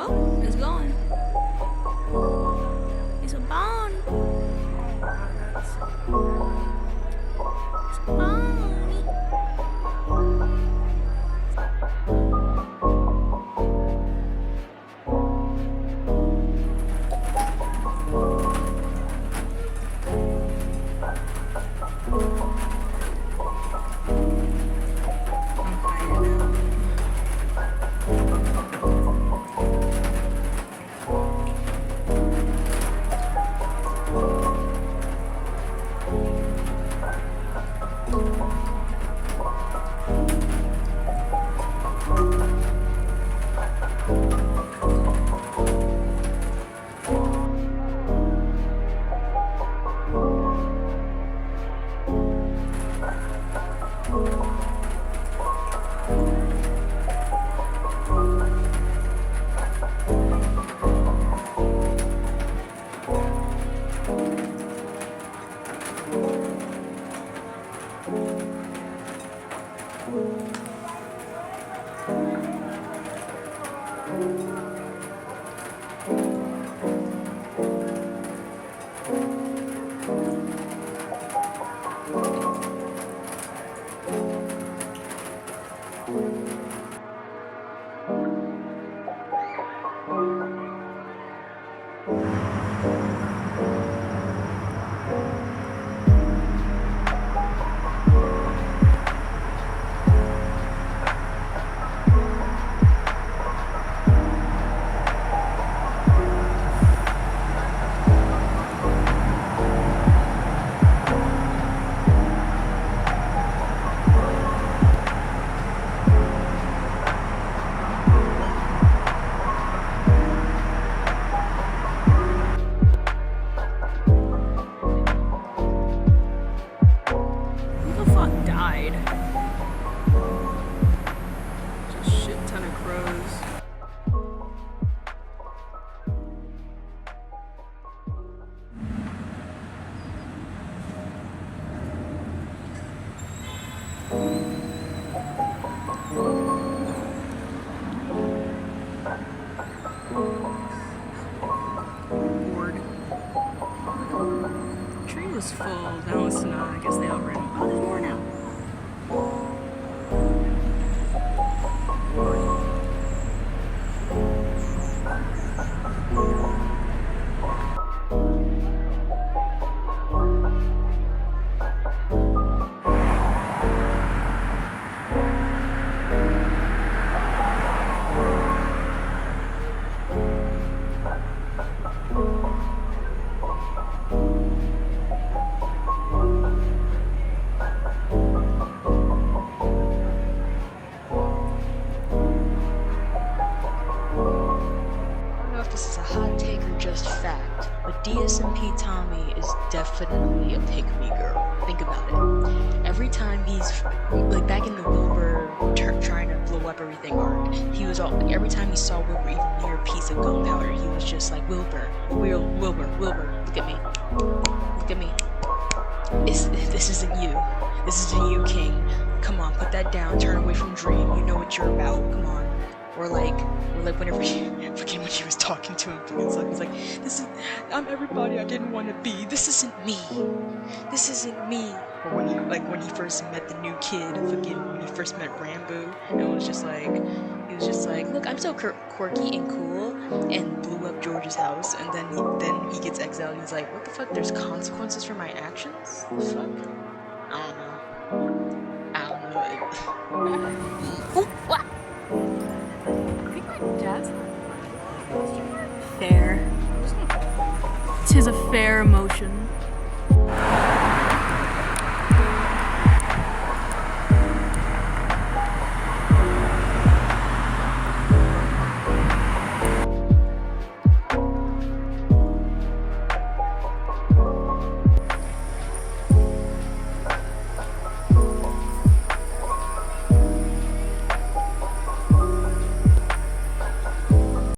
Oh, it's going. It's a bone. It's a bone. Was full. Now it's not. I guess they all ran. Oh, there's more now. DSMP Tommy is definitely a pick-me girl. Think about it. Every time he's like back in the Wilbur trying to blow up everything arc, he was all every time he saw Wilbur even near a piece of gunpowder, he was just like Wilbur, look at me, look at me. This isn't you. This isn't you, King. Come on, put that down. Turn away from Dream. You know what you're about. Come on. Or like whenever she, forget when she was talking to him, he's like, I'm everybody I didn't want to be. This isn't me. This isn't me. Or when he first met the new kid, when he first met Rambo, and he was just like, look, I'm so quirky and cool, and blew up George's house, and then he gets exiled, and he's like, what the fuck? There's consequences for my actions? The fuck? I don't know. What? Fair. 'Tis a fair emotion.